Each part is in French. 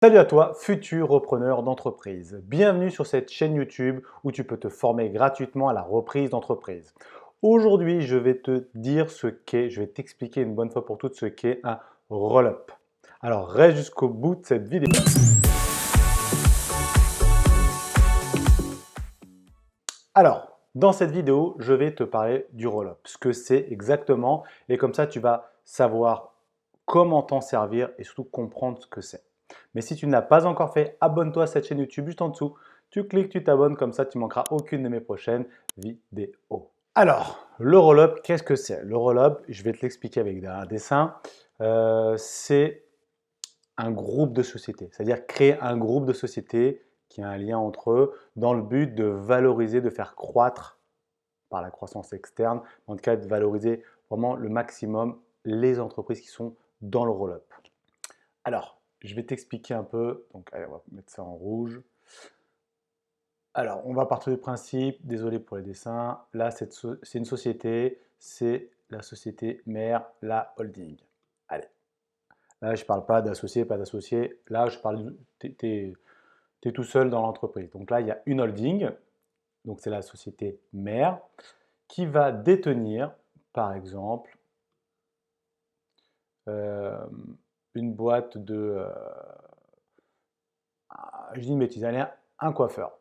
Salut à toi, futur repreneur d'entreprise. Bienvenue sur cette chaîne YouTube où tu peux te former gratuitement à la reprise d'entreprise. Aujourd'hui, je vais te dire je vais t'expliquer une bonne fois pour toutes ce qu'est un roll-up. Alors, reste jusqu'au bout de cette vidéo. Alors, dans cette vidéo, je vais te parler du roll-up, ce que c'est exactement, et comme ça, tu vas savoir comment t'en servir et surtout comprendre ce que c'est. Mais si tu ne l'as pas encore fait, abonne-toi à cette chaîne YouTube juste en dessous. Tu cliques, tu t'abonnes, comme ça tu ne manqueras aucune de mes prochaines vidéos. Alors, le roll-up, qu'est-ce que c'est? Le roll-up, je vais te l'expliquer avec un dessin. C'est un groupe de sociétés, c'est-à-dire créer un groupe de sociétés qui a un lien entre eux dans le but de valoriser, de faire croître par la croissance externe, dans le cas de valoriser vraiment le maximum les entreprises qui sont dans le roll-up. Alors, je vais t'expliquer un peu. Donc, allez, on va mettre ça en rouge. Alors, on va partir du principe, désolé pour les dessins, là, c'est une société, c'est la société mère, la holding. Allez, là, je ne parle pas d'associé, pas d'associé. Là, je parle, tu es tout seul dans l'entreprise. Donc là, il y a une holding, donc c'est la société mère, qui va détenir, par exemple, euh, une boîte de, je dis une bêtise, allez, un coiffeur.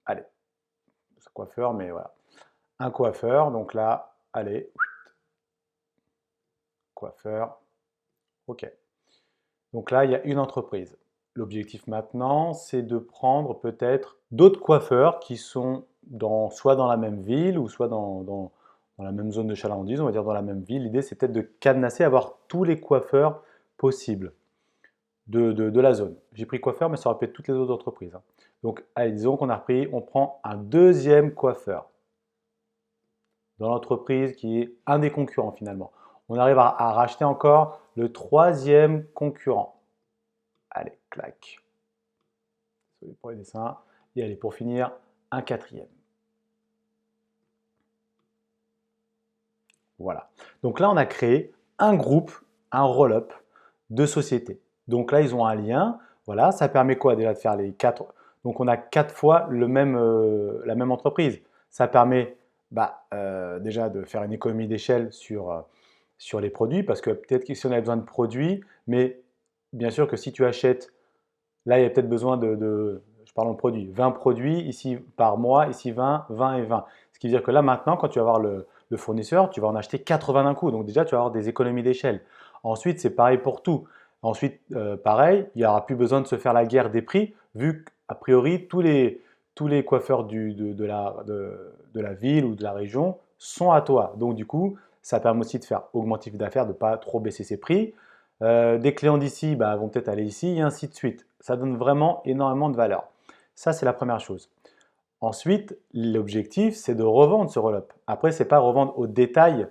Allez, c'est coiffeur, mais voilà. Un coiffeur, donc là, allez, coiffeur, ok. Donc là, il y a une entreprise. L'objectif maintenant, c'est de prendre peut-être d'autres coiffeurs qui sont soit dans la même ville ou soit dans la même zone de chalandise, on va dire dans la même ville. L'idée, c'est peut-être de cadenasser, avoir tous les coiffeurs possibles de la zone. J'ai pris coiffeur, mais ça aurait pu être toutes les autres entreprises, hein. Donc, allez, disons qu'on a repris, on prend un deuxième coiffeur dans l'entreprise qui est un des concurrents finalement. On arrive à racheter encore le troisième concurrent. Allez, clac. Désolé pour les dessins. Et allez, pour finir, un quatrième. Voilà. Donc là, on a créé un groupe, un roll-up de sociétés. Donc là, ils ont un lien. Voilà, ça permet quoi déjà de faire les quatre. Donc on a 4 fois la même entreprise. Ça permet déjà de faire une économie d'échelle sur les produits, parce que peut-être que si on a besoin de produits, mais bien sûr que si tu achètes, là il y a peut-être besoin je parle en produits, 20 produits ici par mois, ici 20, 20 et 20. Ce qui veut dire que là maintenant, quand tu vas voir le fournisseur, tu vas en acheter 80 d'un coup. Donc déjà, tu vas avoir des économies d'échelle. Ensuite, c'est pareil pour tout. Ensuite, pareil, il n'y aura plus besoin de se faire la guerre des prix, vu qu'a priori, tous les coiffeurs de la ville ou de la région sont à toi. Donc du coup, ça permet aussi de faire augmenter le chiffre d'affaires, de ne pas trop baisser ses prix. Des clients d'ici vont peut-être aller ici et ainsi de suite. Ça donne vraiment énormément de valeur. Ça, c'est la première chose. Ensuite, l'objectif, c'est de revendre ce roll-up. Après, ce n'est pas revendre au détail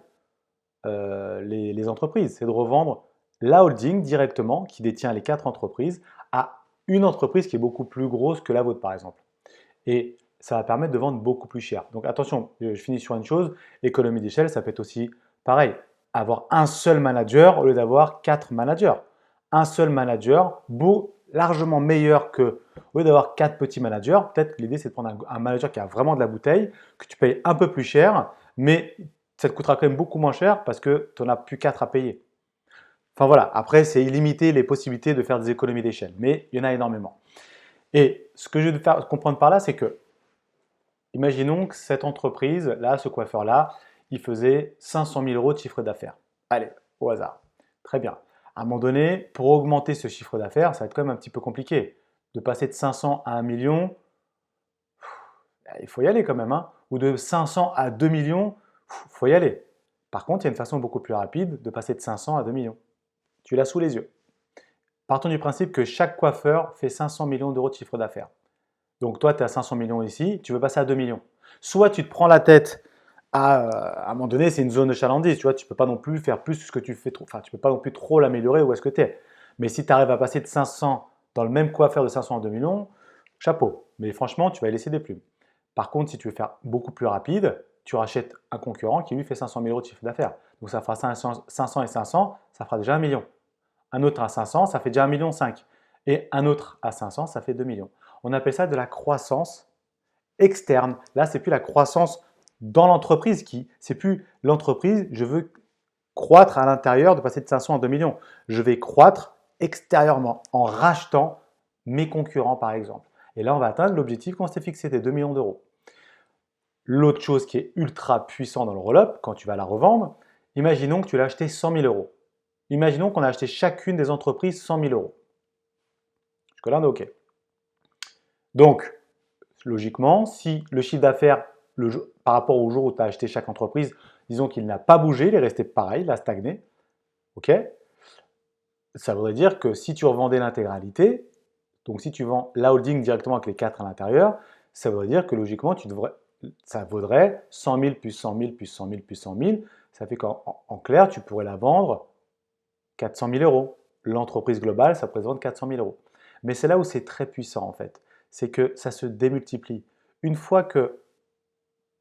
les entreprises, c'est de revendre la holding directement qui détient les 4 entreprises à une entreprise qui est beaucoup plus grosse que la vôtre, par exemple. Et ça va permettre de vendre beaucoup plus cher. Donc attention, je finis sur une chose, l'économie d'échelle, ça peut être aussi pareil, avoir un seul manager au lieu d'avoir 4 managers. Un seul manager, largement meilleur que, au lieu d'avoir 4 petits managers, peut-être que l'idée c'est de prendre un manager qui a vraiment de la bouteille, que tu payes un peu plus cher, mais ça te coûtera quand même beaucoup moins cher parce que tu n'en as plus 4 à payer. Enfin voilà, après c'est illimité les possibilités de faire des économies d'échelle, mais il y en a énormément. Et ce que je veux faire comprendre par là, c'est que, imaginons que cette entreprise-là, ce coiffeur-là, il faisait 500 000 euros de chiffre d'affaires. Allez, au hasard. Très bien. À un moment donné, pour augmenter ce chiffre d'affaires, ça va être quand même un petit peu compliqué. De passer de 500 à 1 million, il faut y aller quand même, hein. Ou de 500 à 2 millions, il faut y aller. Par contre, il y a une façon beaucoup plus rapide de passer de 500 à 2 millions. Tu l'as sous les yeux. Partons du principe que chaque coiffeur fait 500 millions d'euros de chiffre d'affaires. Donc toi, tu es à 500 millions ici, tu veux passer à 2 millions. Soit tu te prends la tête à un moment donné, c'est une zone de chalandise, tu vois, tu ne peux pas non plus faire plus ce que tu fais, enfin, tu ne peux pas non plus trop l'améliorer où est-ce que tu es. Mais si tu arrives à passer de 500 dans le même coiffeur de 500 à 2 millions, chapeau. Mais franchement, tu vas y laisser des plumes. Par contre, si tu veux faire beaucoup plus rapide, tu rachètes un concurrent qui lui fait 500 000 euros de chiffre d'affaires. Donc ça fera 500 et 500, ça fera déjà 1 million. Un autre à 500, ça fait déjà 1,5 million. et un autre à 500, ça fait 2 millions. On appelle ça de la croissance externe. Là, c'est plus la croissance dans l'entreprise c'est plus l'entreprise, je veux croître à l'intérieur de passer de 500 à 2 millions. Je vais croître extérieurement en rachetant mes concurrents par exemple. Et là, on va atteindre l'objectif qu'on s'était fixé des 2 millions d'euros. L'autre chose qui est ultra puissant dans le roll-up, quand tu vas la revendre, imaginons que tu l'as acheté 100 000 euros. Imaginons qu'on a acheté chacune des entreprises 100 000 euros. Jusque-là, on est OK. Donc, logiquement, si le chiffre d'affaires par rapport au jour où tu as acheté chaque entreprise, disons qu'il n'a pas bougé, il est resté pareil, il a stagné, OK? Ça voudrait dire que si tu revendais l'intégralité, donc si tu vends la holding directement avec les 4 à l'intérieur, ça voudrait dire que logiquement, ça vaudrait 100 000 plus 100 000 plus 100 000 plus 100 000. Ça fait qu'en clair, tu pourrais la vendre 400 000 euros. L'entreprise globale, ça représente 400 000 euros. Mais c'est là où c'est très puissant en fait. C'est que ça se démultiplie. Une fois que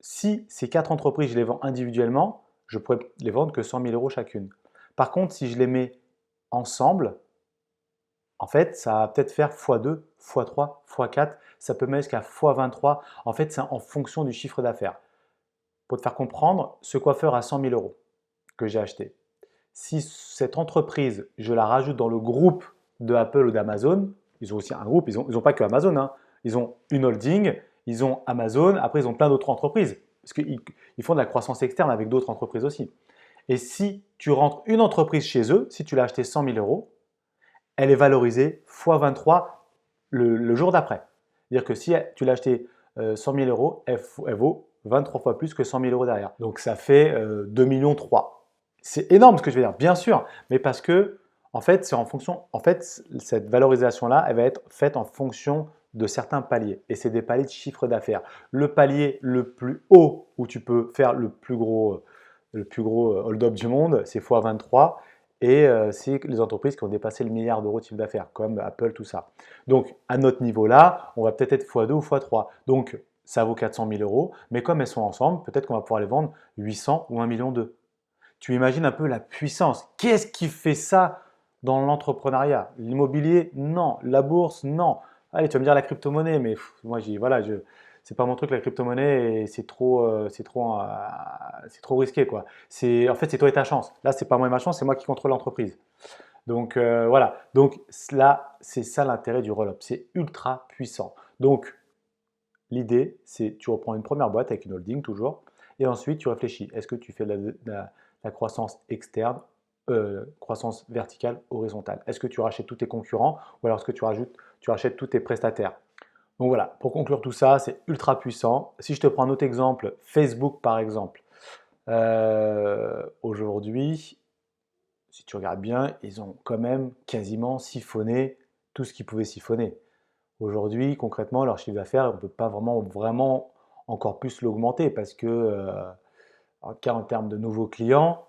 si ces 4 entreprises, je les vends individuellement, je pourrais les vendre que 100 000 euros chacune. Par contre, si je les mets ensemble, en fait, ça va peut-être faire x2, x3, x4, ça peut même jusqu'à x23. En fait, c'est en fonction du chiffre d'affaires. Pour te faire comprendre, ce coiffeur à 100 000 euros que j'ai acheté, si cette entreprise, je la rajoute dans le groupe de Apple ou d'Amazon, ils ont aussi un groupe, ils n'ont pas que Amazon, hein. Ils ont une holding, ils ont Amazon, après ils ont plein d'autres entreprises, parce qu'ils font de la croissance externe avec d'autres entreprises aussi. Et si tu rentres une entreprise chez eux, si tu l'as acheté 100 000 euros, elle est valorisée x 23 le jour d'après. C'est-à-dire que si tu l'as acheté 100 000 euros, elle vaut 23 fois plus que 100 000 euros derrière. Donc ça fait 2 millions 3. C'est énorme ce que je vais dire, bien sûr, mais parce que en fait, c'est en fonction. En fait, cette valorisation-là, elle va être faite en fonction de certains paliers. Et c'est des paliers de chiffre d'affaires. Le palier le plus haut où tu peux faire le plus gros hold-up du monde, c'est x 23. Et c'est les entreprises qui ont dépassé le milliard d'euros de chiffre d'affaires, comme Apple, tout ça. Donc, à notre niveau-là, on va peut-être être x2 ou x3. Donc, ça vaut 400 000 euros, mais comme elles sont ensemble, peut-être qu'on va pouvoir les vendre 800 ou 1 million d'euros. Tu imagines un peu la puissance. Qu'est-ce qui fait ça dans l'entrepreneuriat? L'immobilier? Non. La bourse? Non. Allez, tu vas me dire la crypto-monnaie, mais moi, c'est pas mon truc la crypto-monnaie et c'est trop risqué quoi. En fait, c'est toi et ta chance. Là, c'est pas moi et ma chance, c'est moi qui contrôle l'entreprise. Donc voilà. Donc là, c'est ça l'intérêt du roll-up. C'est ultra puissant. Donc l'idée, c'est tu reprends une première boîte avec une holding toujours, et ensuite tu réfléchis. Est-ce que tu fais la croissance externe, croissance verticale, horizontale? Est-ce que tu rachètes tous tes concurrents ou alors est-ce que tu rachètes tous tes prestataires? Donc voilà, pour conclure tout ça, c'est ultra puissant. Si je te prends un autre exemple, Facebook par exemple, aujourd'hui, si tu regardes bien, ils ont quand même quasiment siphonné tout ce qu'ils pouvaient siphonner. Aujourd'hui, concrètement, leur chiffre d'affaires, on ne peut pas vraiment encore plus l'augmenter parce que, en termes de nouveaux clients,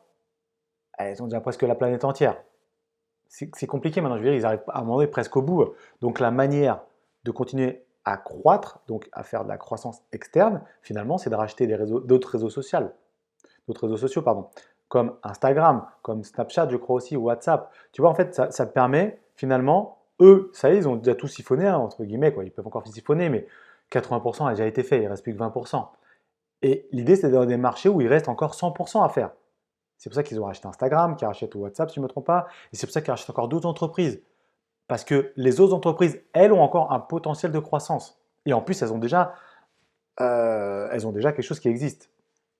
ils ont déjà presque la planète entière. C'est compliqué maintenant, je veux dire, ils arrivent à un moment donné presque au bout. Donc la manière de continuer à croître, donc à faire de la croissance externe, finalement, c'est de racheter d'autres réseaux sociaux, pardon, comme Instagram, comme Snapchat, je crois aussi, ou WhatsApp. Tu vois, en fait, ça permet finalement, eux, ça y est, ils ont déjà tout siphonné, hein, entre guillemets, quoi. Ils peuvent encore siphonner, mais 80% a déjà été fait, il ne reste plus que 20%. Et l'idée, c'est dans des marchés où il reste encore 100% à faire. C'est pour ça qu'ils ont racheté Instagram, qui rachètent WhatsApp, si je ne me trompe pas, et c'est pour ça qu'ils rachètent encore d'autres entreprises. Parce que les autres entreprises, elles, ont encore un potentiel de croissance. Et en plus, elles ont déjà quelque chose qui existe.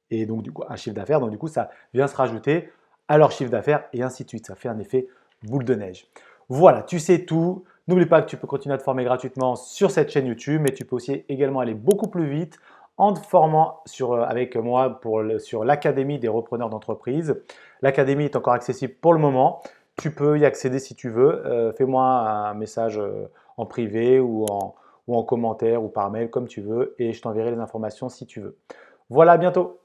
Et donc, du coup, un chiffre d'affaires, donc du coup, ça vient se rajouter à leur chiffre d'affaires et ainsi de suite. Ça fait un effet boule de neige. Voilà, tu sais tout. N'oublie pas que tu peux continuer à te former gratuitement sur cette chaîne YouTube, mais tu peux aussi également aller beaucoup plus vite en te formant avec moi sur l'Académie des repreneurs d'entreprise. L'Académie est encore accessible pour le moment. Tu peux y accéder si tu veux. Fais-moi un message en privé ou en commentaire ou par mail, comme tu veux, et je t'enverrai les informations si tu veux. Voilà, à bientôt.